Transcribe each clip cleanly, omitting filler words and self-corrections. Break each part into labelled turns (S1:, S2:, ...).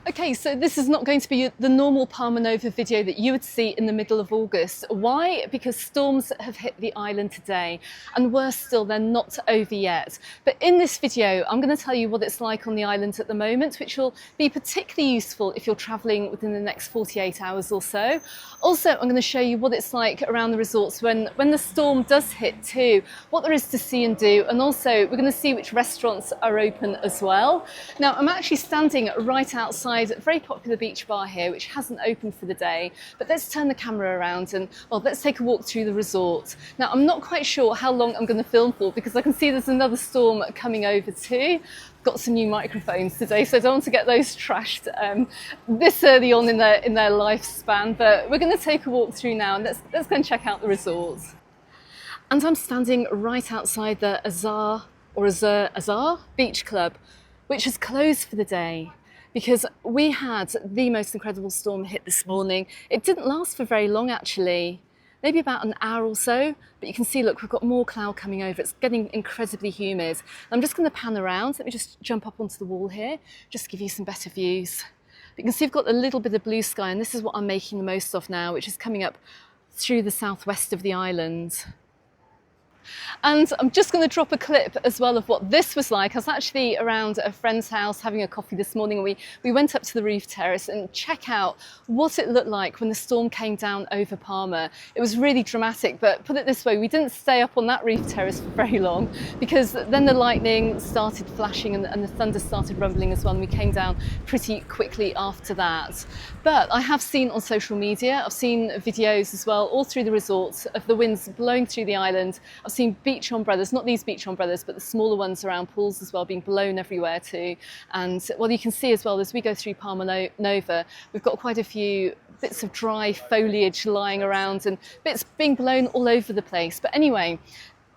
S1: Okay, so this is not going to be the normal Palmanova video that you would see in the middle of August. Why? Because storms have hit the island today, and worse still, they're not over yet. But in this video, I'm going to tell you what it's like on the island at the moment, which will be particularly useful if you're travelling within the next 48 hours or so. Also, I'm going to show you what it's like around the resorts when the storm does hit too, what there is to see and do, and also we're going to see which restaurants are open as well. Now, I'm actually standing right outside a very popular beach bar here, which hasn't opened for the day, but let's turn the camera around and, well, let's take a walk through the resort. Now, I'm not quite sure how long I'm going to film for because I can see there's another storm coming over too. Got some new microphones today, so I don't want to get those trashed this early on in their lifespan, but we're going to take a walk through now and let's go and check out the resort. And I'm standing right outside the Azar Beach Club, which is closed for the day because we had the most incredible storm hit this morning. It didn't last for very long actually, maybe about an hour or so, but you can see, look, we've got more cloud coming over. It's getting incredibly humid. I'm just going to pan around. Let me just jump up onto the wall here, just to give you some better views. But you can see we've got a little bit of blue sky, and this is what I'm making the most of now, which is coming up through the southwest of the island. And I'm just going to drop a clip as well of what this was like. I was actually around a friend's house having a coffee this morning, and we went up to the roof terrace and check out what it looked like when the storm came down over Palma. It was really dramatic, but put it this way, we didn't stay up on that roof terrace for very long because then the lightning started flashing and the thunder started rumbling as well, and we came down pretty quickly after that. But I have seen on social media, I've seen videos as well all through the resort of the winds blowing through the island. I've seen beach umbrellas, not these beach umbrellas, but the smaller ones around pools as well, being blown everywhere too. And well, you can see as well as we go through Palmanova, we've got quite a few bits of dry foliage lying around and bits being blown all over the place. But anyway,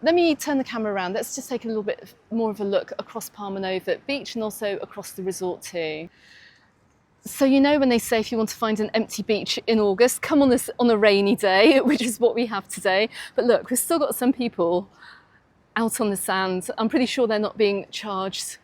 S1: let me turn the camera around. Let's just take a little bit more of a look across Palmanova beach and also across the resort too. So you know when they say if you want to find an empty beach in August, come on a rainy day, which is what we have today. But look, we've still got some people out on the sand. I'm pretty sure they're not being charged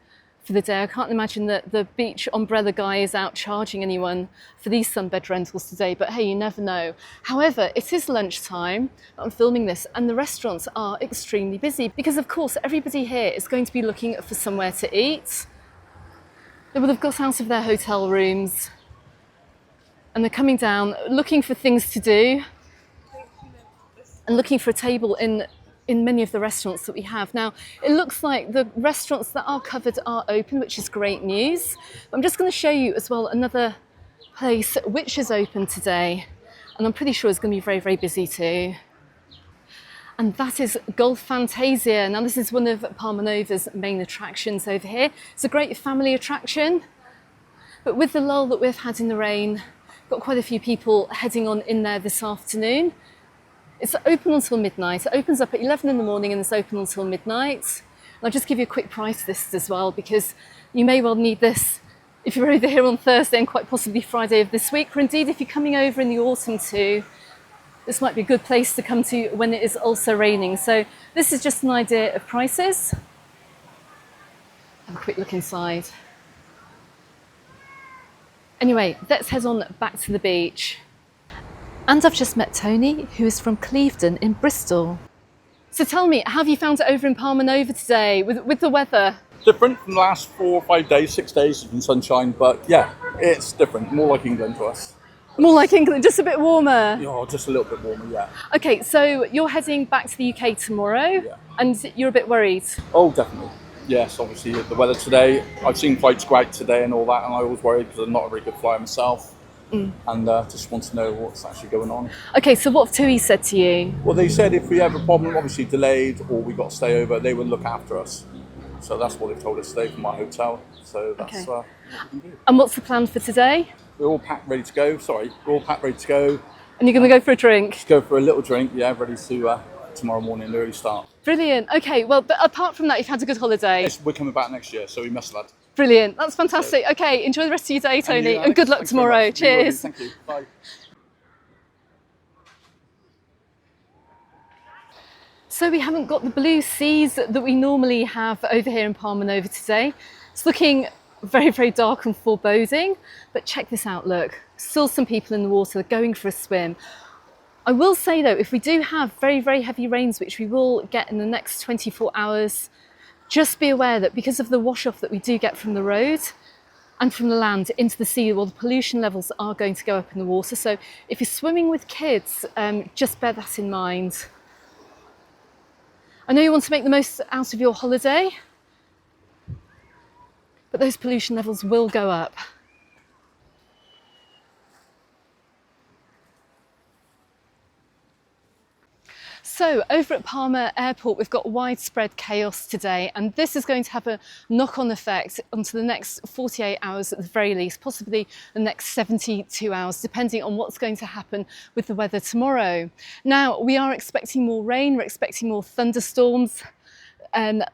S1: for the day. I can't imagine that the beach umbrella guy is out charging anyone for these sunbed rentals today, but hey, you never know. However, it is lunchtime, I'm filming this, and the restaurants are extremely busy because of course everybody here is going to be looking for somewhere to eat. They will have got out of their hotel rooms and they're coming down looking for things to do and looking for a table in many of the restaurants that we have. Now, it looks like the restaurants that are covered are open, which is great news. But I'm just going to show you as well another place which is open today, and I'm pretty sure it's going to be very, very busy too. And that is Golf Fantasia. Now, this is one of Palmanova's main attractions over here. It's a great family attraction, but with the lull that we've had in the rain, got quite a few people heading on in there this afternoon. It's open until midnight. It opens up at 11 in the morning and it's open until midnight. And I'll just give you a quick price list as well, because you may well need this if you're over here on Thursday and quite possibly Friday of this week, or indeed if you're coming over in the autumn too. This might be a good place to come to when it is also raining. So this is just an idea of prices. Have a quick look inside. Anyway, let's head on back to the beach. And I've just met Tony, who is from Clevedon in Bristol. So tell me, how have you found it over in Palmanova today with the weather?
S2: Different from the last 4 or 5 days, 6 days has been sunshine, but yeah, it's different, more like England to us.
S1: More like England, just a bit warmer?
S2: Yeah, just a little bit warmer, yeah.
S1: Okay, so you're heading back to the UK tomorrow,
S2: yeah. And
S1: you're a bit worried?
S2: Oh, definitely. Yes, obviously the weather today, I've seen flights go out today and all that, and I always worry because I'm not a very good flyer myself. And just want to know what's actually going on. Okay, so what have TUI said to you? Well, they said if we have a problem, obviously delayed, or we got to stay over, they would look after us. So that's what they've told us today from my hotel. So that's what we can do. And what's the plan for today? We're all packed, ready to go. We're all packed, ready to go. And you're going to go for a drink? Just go for a little drink, yeah, ready to tomorrow morning, early start. Brilliant. Okay, well, but apart from that, you've had a good holiday? Yes, we're coming back next year, so we must have. Brilliant. That's fantastic. Okay, enjoy the rest of your day, Tony, and good luck tomorrow. Cheers. Thank you. Bye. So we haven't got the blue seas that we normally have over here in Palmanova today. It's looking
S1: very, very dark and foreboding. But check this out, look, still some people in the water going for a swim. I will say though, if we do have very, very heavy rains, which we will get in the next 24 hours, just be aware that because of the wash off that we do get from the road and from the land into the sea, well, the pollution levels are going to go up in the water. So if you're swimming with kids, just bear that in mind. I know you want to make the most out of your holiday, but those pollution levels will go up. So over at Palma Airport, we've got widespread chaos today, and this is going to have a knock-on effect onto the next 48 hours at the very least, possibly the next 72 hours, depending on what's going to happen with the weather tomorrow. Now, we are expecting more rain, we're expecting more thunderstorms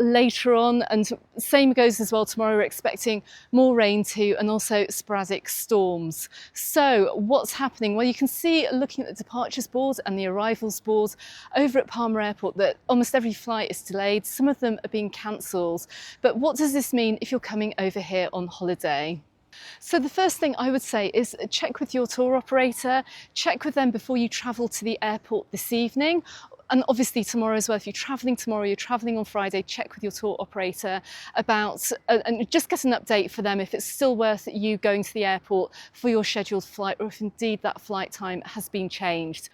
S1: later on, and same goes as well tomorrow. We're expecting more rain too, and also sporadic storms. So what's happening? Well, you can see, looking at the departures board and the arrivals board over at Palma Airport, that almost every flight is delayed. Some of them are being cancelled. But what does this mean if you're coming over here on holiday? So the first thing I would say is check with your tour operator, check with them before you travel to the airport this evening. And obviously tomorrow as well, if you're travelling tomorrow, you're travelling on Friday, check with your tour operator about, and just get an update for them if it's still worth you going to the airport for your scheduled flight, or if indeed that flight time has been changed.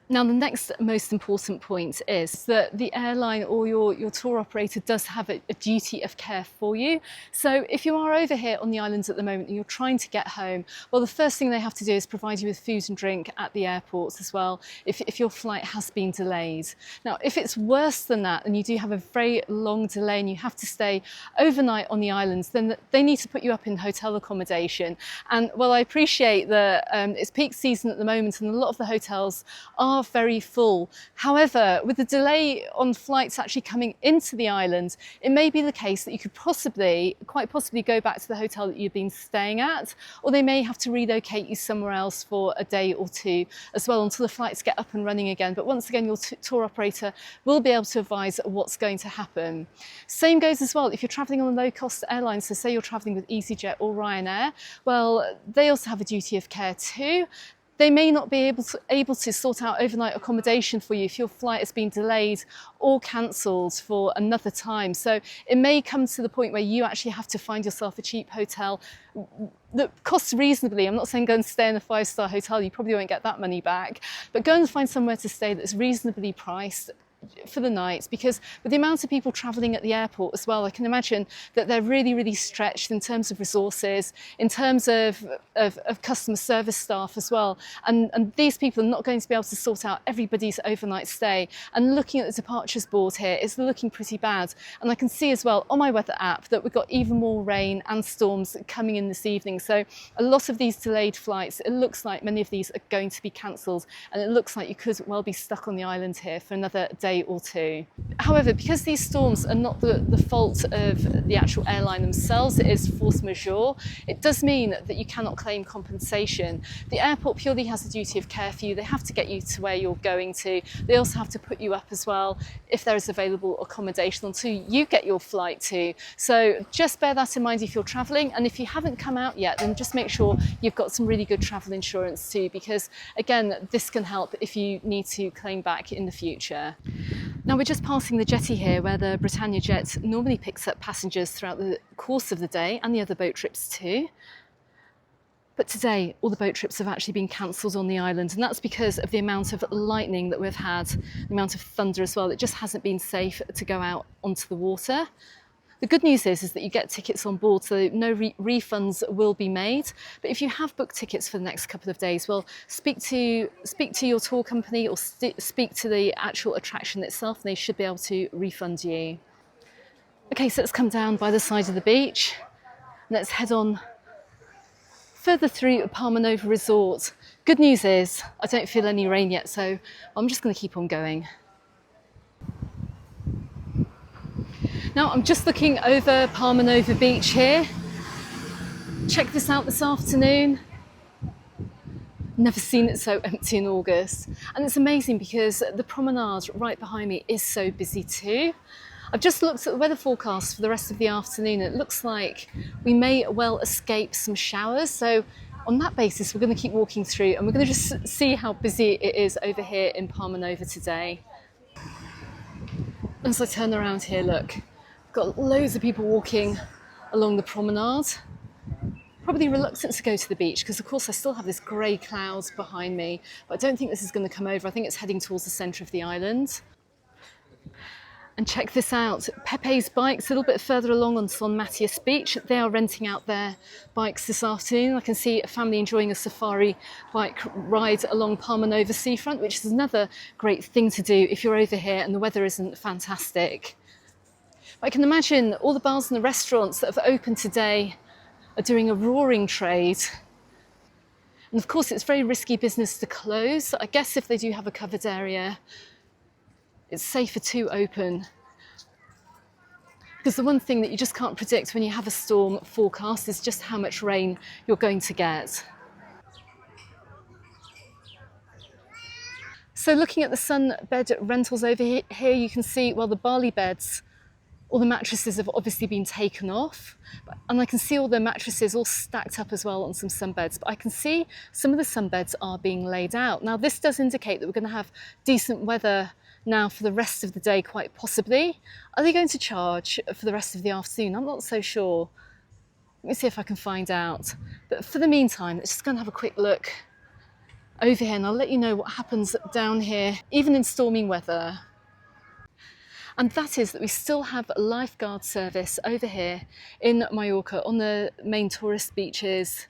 S1: Now, the next most important point is that the airline or your tour operator does have a duty of care for you. So if you are over here on the islands at the moment and you're trying to get home, well, the first thing they have to do is provide you with food and drink at the airports as well, if your flight has been delayed. Now, if it's worse than that and you do have a very long delay and you have to stay overnight on the islands, then they need to put you up in hotel accommodation. And well, I appreciate that it's peak season at the moment and a lot of the hotels are very full. However, with the delay on flights actually coming into the island, it may be the case that you could quite possibly go back to the hotel that you've been staying at, or they may have to relocate you somewhere else for a day or two as well until the flights get up and running again. But once again, your tour operator will be able to advise what's going to happen. Same goes as well if you're traveling on a low-cost airline. So say you're traveling with EasyJet or Ryanair, well, they also have a duty of care too. They may not be able to sort out overnight accommodation for you if your flight has been delayed or cancelled for another time. So it may come to the point where you actually have to find yourself a cheap hotel that costs reasonably. I'm not saying go and stay in a 5-star hotel, you probably won't get that money back, but go and find somewhere to stay that's reasonably priced for the night, because with the amount of people travelling at the airport as well, I can imagine that they're really, really stretched in terms of resources, in terms of customer service staff as well. And these people are not going to be able to sort out everybody's overnight stay. And looking at the departures board here, it's looking pretty bad. And I can see as well on my weather app that we've got even more rain and storms coming in this evening. So a lot of these delayed flights, it looks like many of these are going to be cancelled. And it looks like you could well be stuck on the island here for another day or two. However, because these storms are not the fault of the actual airline themselves, it is force majeure, it does mean that you cannot claim compensation. The airport purely has a duty of care for you. They have to get you to where you're going to. They also have to put you up as well if there is available accommodation until you get your flight to. So just bear that in mind if you're travelling, and if you haven't come out yet, then just make sure you've got some really good travel insurance too, because again, this can help if you need to claim back in the future. Now, we're just passing the jetty here where the Britannia jet normally picks up passengers throughout the course of the day, and the other boat trips too. But today, all the boat trips have actually been cancelled on the island, and that's because of the amount of lightning that we've had, the amount of thunder as well. It just hasn't been safe to go out onto the water. The good news is that you get tickets on board, so no refunds will be made. But if you have booked tickets for the next couple of days, well, speak to your tour company or speak to the actual attraction itself, and they should be able to refund you. Okay, so let's come down by the side of the beach. Let's head on further through Palmanova Resort. Good news is I don't feel any rain yet, so I'm just going to keep on going. Now, I'm just looking over Palmanova Beach here. Check this out this afternoon. Never seen it so empty in August. And it's amazing because the promenade right behind me is so busy too. I've just looked at the weather forecast for the rest of the afternoon. It looks like we may well escape some showers. So on that basis, we're going to keep walking through and we're going to just see how busy it is over here in Palmanova today. As I turn around here, look, I've got loads of people walking along the promenade. Probably reluctant to go to the beach because, of course, I still have this grey clouds behind me, but I don't think this is going to come over. I think it's heading towards the centre of the island. And check this out, Pepe's Bikes, a little bit further along on San Matias Beach. They are renting out their bikes this afternoon. I can see a family enjoying a safari bike ride along Palmanova seafront, which is another great thing to do if you're over here and the weather isn't fantastic. But I can imagine all the bars and the restaurants that have opened today are doing a roaring trade. And of course, it's very risky business to close. I guess if they do have a covered area, it's safer to open. Because the one thing that you just can't predict when you have a storm forecast is just how much rain you're going to get. So looking at the sunbed rentals over here, you can see, well, the Bali beds, all the mattresses have obviously been taken off, and I can see all the mattresses all stacked up as well on some sunbeds, but I can see some of the sunbeds are being laid out. Now this does indicate that we're going to have decent weather now for the rest of the day, quite possibly. Are they going to charge for the rest of the afternoon? I'm not so sure. Let me see if I can find out. But for the meantime, let's just go and have a quick look over here and I'll let you know what happens down here, even in stormy weather. And that is that we still have a lifeguard service over here in Mallorca on the main tourist beaches,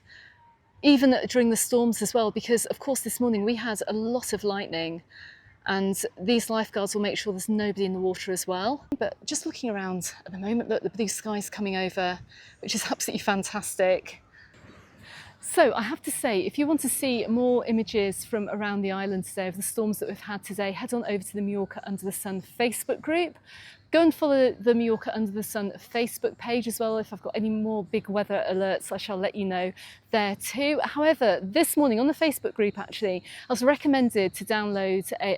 S1: even during the storms as well, because of course this morning we had a lot of lightning and these lifeguards will make sure there's nobody in the water as well. But just looking around at the moment, look, the blue sky's coming over, which is absolutely fantastic. So I have to say, if you want to see more images from around the island today of the storms that we've had today, head on over to the Mallorca Under the Sun Facebook group. Go and follow the Mallorca Under the Sun Facebook page as well. If I've got any more big weather alerts, I shall let you know there too. However, this morning on the Facebook group, actually, I was recommended to download a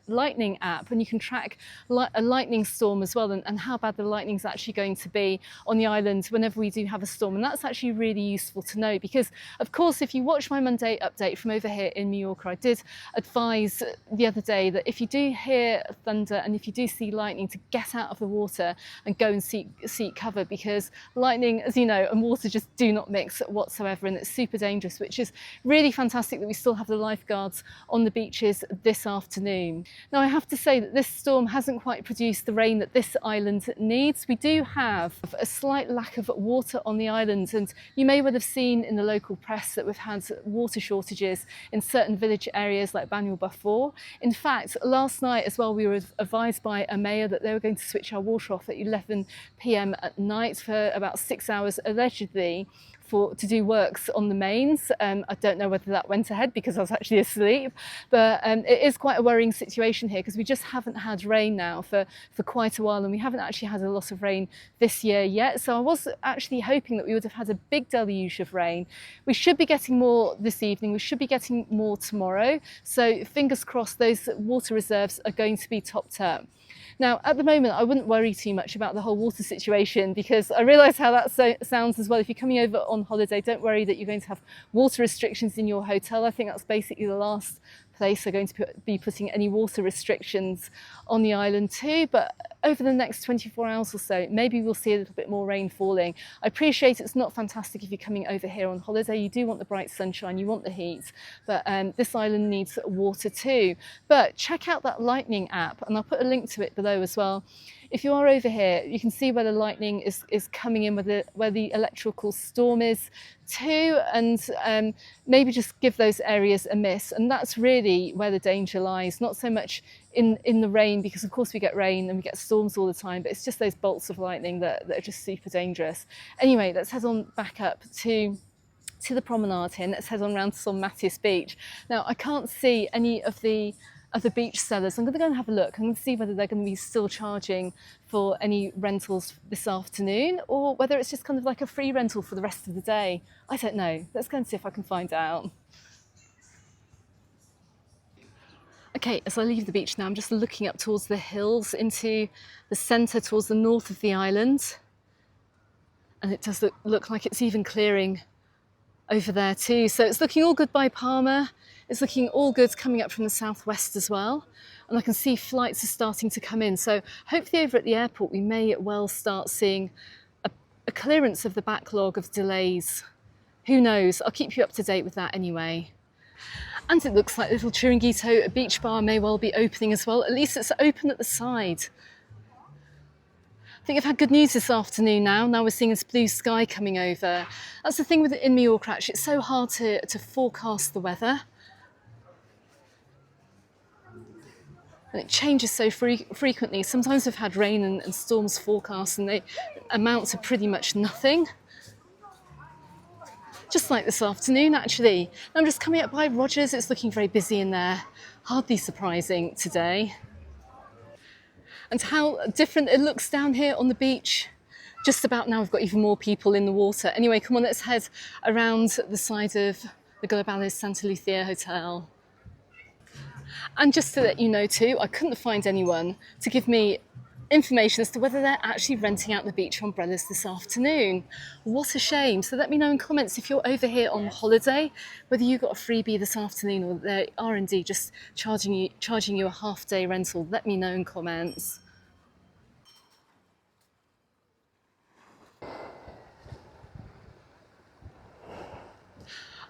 S1: Lightning app, and you can track a lightning storm as well and how bad the lightning's actually going to be on the island whenever we do have a storm. And that's actually really useful to know because, of course, if you watch my Monday update from over here in Mallorca, I did advise the other day that if you do hear thunder and if you do see lightning, to get out of the water and go and seek cover, because lightning, as you know, and water just do not mix whatsoever, and it's super dangerous, which is really fantastic that we still have the lifeguards on the beaches this afternoon. Now I have to say that this storm hasn't quite produced the rain that this island needs. We do have a slight lack of water on the island, and you may well have seen in the local press that we've had water shortages in certain village areas like Banyul Bafour. In fact, last night as well, we were advised by a mayor that they were going to switch our water off at 11 p.m. at night for about 6 hours, allegedly, to do works on the mains. I don't know whether that went ahead because I was actually asleep, but it is quite a worrying situation here because we just haven't had rain now for quite a while, and we haven't actually had a lot of rain this year yet. So I was actually hoping that we would have had a big deluge of rain. We should be getting more this evening, we should be getting more tomorrow, so fingers crossed those water reserves are going to be topped up. Now, at the moment, I wouldn't worry too much about the whole water situation because I realise how that sounds as well. If you're coming over on holiday, don't worry that you're going to have water restrictions in your hotel. I think that's basically the last place they're going to be putting any water restrictions on the island too. But over the next 24 hours or so, maybe we'll see a little bit more rain falling. I appreciate it's not fantastic if you're coming over here on holiday. You do want the bright sunshine, you want the heat, but this island needs water too. But check out that Lightning app, and I'll put a link to it below as well. If you are over here, you can see where the lightning is coming in, where the electrical storm is too, and maybe just give those areas a miss. And that's really where the danger lies, not so much in the rain, because of course we get rain and we get storms all the time, but it's just those bolts of lightning that are just super dangerous. Anyway, let's head on back up to the promenade here, and let's head on around to San Matias Beach. Now, I can't see any of the beach sellers. I'm going to go and have a look. I'm going to see whether they're going to be still charging for any rentals this afternoon, or whether it's just kind of like a free rental for the rest of the day. I don't know. Let's go and see if I can find out. Okay, as I leave the beach now, I'm just looking up towards the hills into the centre, towards the north of the island. And it does look like it's even clearing over there too. So it's looking all good by Palma. It's looking all good coming up from the southwest as well. And I can see flights are starting to come in. So hopefully over at the airport, we may well start seeing a clearance of the backlog of delays. Who knows? I'll keep you up to date with that anyway. And it looks like Little Chiringuito Beach Bar may well be opening as well. At least it's open at the side. I think I've had good news this afternoon now. Now we're seeing this blue sky coming over. That's the thing with it in Mallorca, actually. It's so hard to forecast the weather. And it changes so frequently. Sometimes we've had rain and storms forecast and they amount to pretty much nothing. Just like this afternoon, actually. I'm just coming up by Rogers. It's looking very busy in there. Hardly surprising today. And how different it looks down here on the beach. Just about now we've got even more people in the water. Anyway, come on, let's head around the side of the Globales Santa Lucia Hotel. And just to let you know too, I couldn't find anyone to give me information as to whether they're actually renting out the beach umbrellas this afternoon. What a shame. So let me know in comments if you're over here on holiday, whether you got a freebie this afternoon or they are indeed just charging you a half-day rental. Let me know in comments.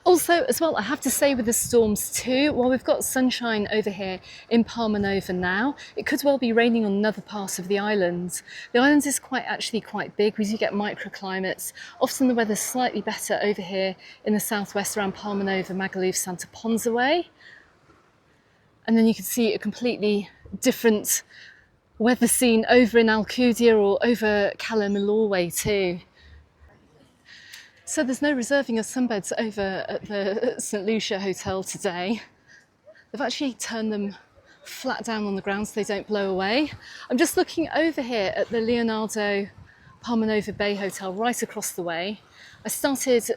S1: Also, as well, I have to say with the storms too, while we've got sunshine over here in Palmanova now, it could well be raining on another part of the island. The island is actually quite big. We do get microclimates. Often the weather's slightly better over here in the southwest around Palmanova, Magaluf, Santa Ponsa way. And then you can see a completely different weather scene over in Alcudia or over Cala Milor way too. So there's no reserving of sunbeds over at the St. Lucia Hotel today. They've actually turned them flat down on the ground so they don't blow away. I'm just looking over here at the Leonardo Palmanova Bay Hotel right across the way. I started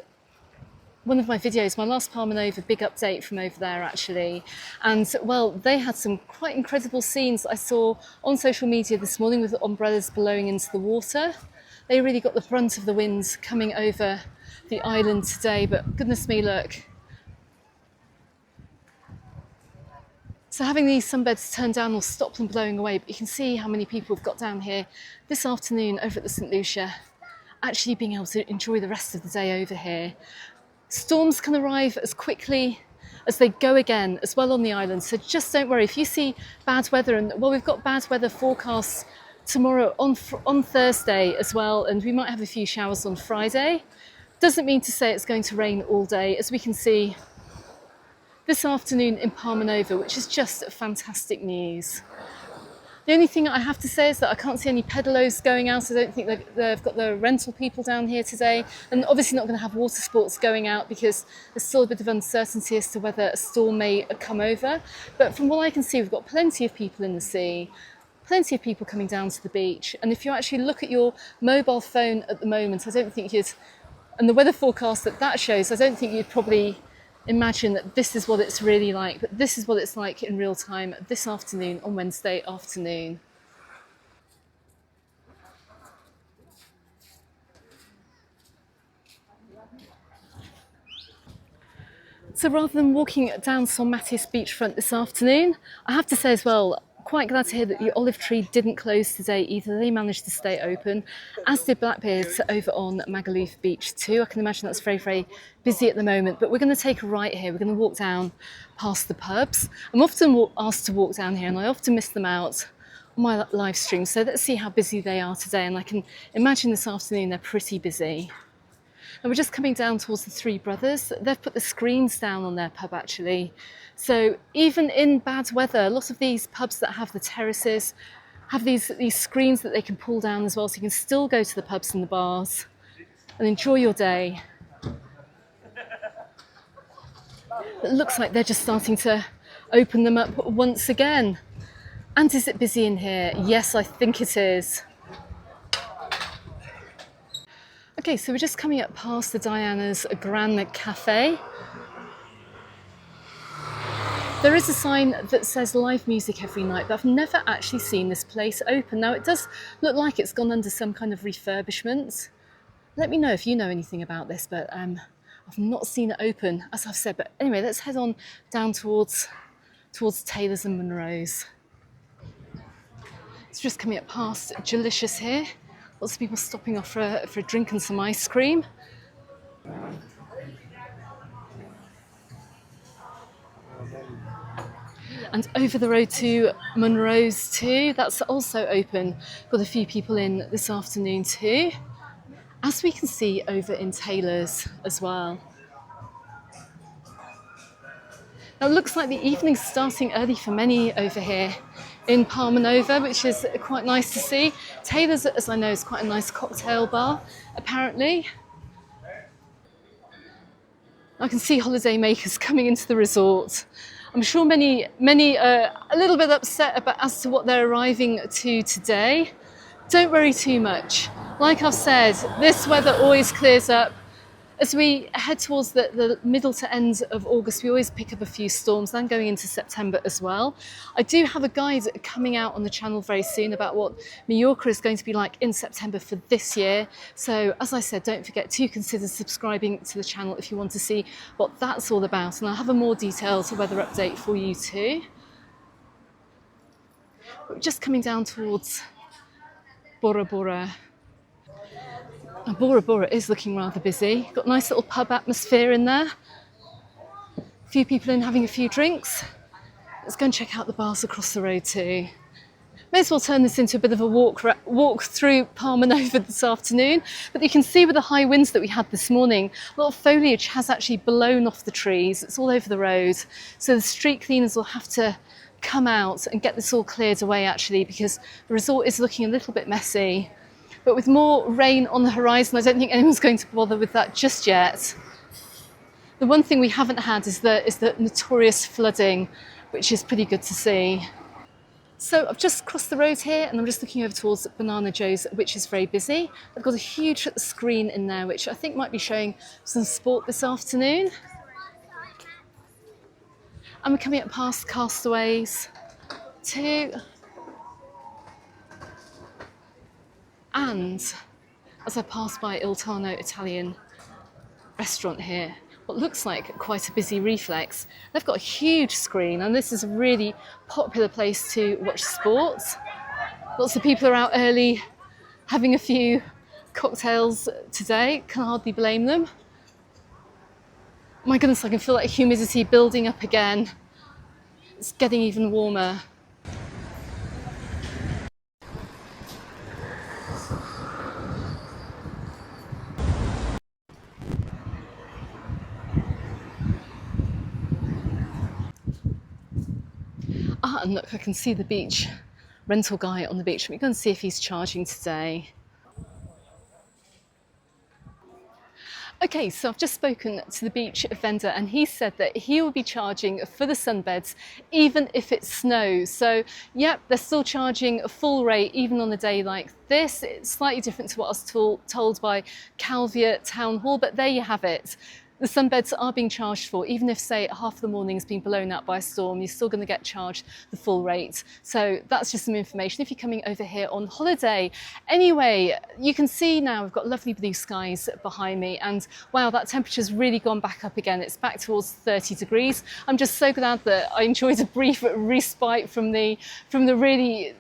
S1: one of my videos, my last Palmanova big update from over there actually. And well, they had some quite incredible scenes I saw on social media this morning with the umbrellas blowing into the water. They really got the brunt of the winds coming over the island today, but goodness me, look. So having these sunbeds turned down will stop them blowing away, but you can see how many people have got down here this afternoon over at the St. Lucia, actually being able to enjoy the rest of the day over here. Storms can arrive as quickly as they go again as well on the island, so just don't worry. If you see bad weather, and well, we've got bad weather forecasts tomorrow on Thursday as well, and we might have a few showers on Friday. Doesn't mean to say it's going to rain all day, as we can see this afternoon in Palmanova, which is just fantastic news. The only thing I have to say is that I can't see any pedalos going out. I don't think they've got the rental people down here today, and obviously not going to have water sports going out because there's still a bit of uncertainty as to whether a storm may come over. But from what I can see, we've got plenty of people in the sea, plenty of people coming down to the beach. And if you actually look at your mobile phone at the moment, I don't think you'd, and the weather forecast that shows, I don't think you'd probably imagine that this is what it's really like, but this is what it's like in real time this afternoon on Wednesday afternoon. So rather than walking down San Matis beachfront this afternoon, I have to say as well, quite glad to hear that the olive tree didn't close today either. They managed to stay open, as did Blackbeard's over on Magaluf Beach too. I can imagine that's very, very busy at the moment, but we're going to take a right here. We're going to walk down past the pubs. I'm often asked to walk down here and I often miss them out on my live stream. So let's see how busy they are today. And I can imagine this afternoon they're pretty busy. And we're just coming down towards the Three Brothers. They've put the screens down on their pub actually. So even in bad weather, a lot of these pubs that have the terraces have these screens that they can pull down as well, so you can still go to the pubs and the bars and enjoy your day. It looks like they're just starting to open them up once again. And is it busy in here? Yes, I think it is. Okay, so we're just coming up past the Diana's Grand Cafe. There is a sign that says live music every night, but I've never actually seen this place open. Now it does look like it's gone under some kind of refurbishment. Let me know if you know anything about this, but I've not seen it open, as I've said. But anyway, let's head on down towards Taylor's and Munro's. It's just coming up past Delicious here. Lots of people stopping off for a drink and some ice cream. And over the road to Munro's too, that's also open. Got a few people in this afternoon too. As we can see over in Taylor's as well. Now it looks like the evening's starting early for many over here in Palmanova, which is quite nice to see. Taylor's, as I know, is quite a nice cocktail bar, apparently. I can see holidaymakers coming into the resort. I'm sure many are a little bit upset as to what they're arriving to today. Don't worry too much. Like I've said, this weather always clears up. As we head towards the middle to end of August, we always pick up a few storms, then going into September as well. I do have a guide coming out on the channel very soon about what Mallorca is going to be like in September for this year. So as I said, don't forget to consider subscribing to the channel if you want to see what that's all about. And I'll have a more detailed weather update for you too. We're just coming down towards Bora Bora. And Bora Bora is looking rather busy. Got a nice little pub atmosphere in there. A few people in having a few drinks. Let's go and check out the bars across the road too. May as well turn this into a bit of a walk through Palmanova this afternoon. But you can see with the high winds that we had this morning, a lot of foliage has actually blown off the trees. It's all over the road. So the street cleaners will have to come out and get this all cleared away actually, because the resort is looking a little bit messy. But with more rain on the horizon, I don't think anyone's going to bother with that just yet. The one thing we haven't had is the notorious flooding, which is pretty good to see. So I've just crossed the road here and I'm just looking over towards Banana Joe's, which is very busy. They've got a huge screen in there, which I think might be showing some sport this afternoon. And we're coming up past Castaways too. And as I pass by Il Tano Italian restaurant here, what looks like quite a busy Reflex, they've got a huge screen and this is a really popular place to watch sports. Lots of people are out early having a few cocktails today, can hardly blame them. My goodness, I can feel that humidity building up again. It's getting even warmer. And look, I can see the beach rental guy on the beach. We're going to see if he's charging today. Okay, so I've just spoken to the beach vendor and he said that he will be charging for the sunbeds even if it snows. So, yep, they're still charging a full rate even on a day like this. It's slightly different to what I was told by Calvia Town Hall, but there you have it. The sunbeds are being charged for, even if, say, half the morning's been blown out by a storm, you're still going to get charged the full rate. So that's just some information if you're coming over here on holiday. Anyway, you can see now we've got lovely blue skies behind me and wow, that temperature's really gone back up again. It's back towards 30 degrees. I'm just so glad that I enjoyed a brief respite from the really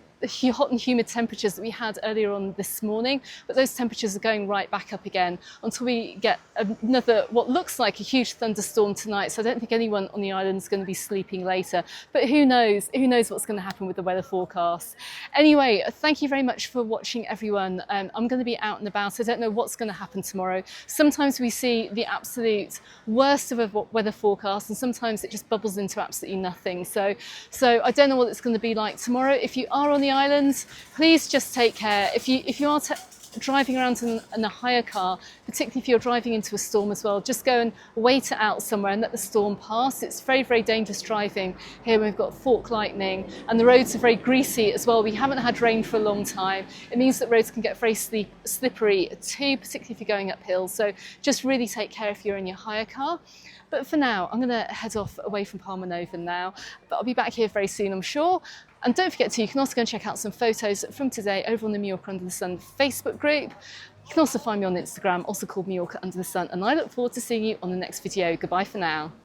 S1: hot and humid temperatures that we had earlier on this morning, but those temperatures are going right back up again until we get another, what looks like a huge thunderstorm tonight. So I don't think anyone on the island is going to be sleeping later, but who knows what's going to happen with the weather forecast. Anyway, thank you very much for watching, everyone. I'm going to be out and about. I don't know what's going to happen tomorrow. Sometimes we see the absolute worst of a weather forecast and sometimes it just bubbles into absolutely nothing. So I don't know what it's going to be like tomorrow. If you are on the island, please just take care. If you are driving around in a hire car, particularly if you're driving into a storm as well, just go and wait it out somewhere and let the storm pass. It's very, very dangerous driving here when we've got fork lightning and the roads are very greasy as well. We haven't had rain for a long time. It means that roads can get very slippery too, particularly if you're going uphill. So just really take care if you're in your hire car. But for now, I'm going to head off away from Palmanova now, but I'll be back here very soon, I'm sure. And don't forget you can also go and check out some photos from today over on the Mallorca Under the Sun Facebook group. You can also find me on Instagram, also called Mallorca Under the Sun, and I look forward to seeing you on the next video. Goodbye for now.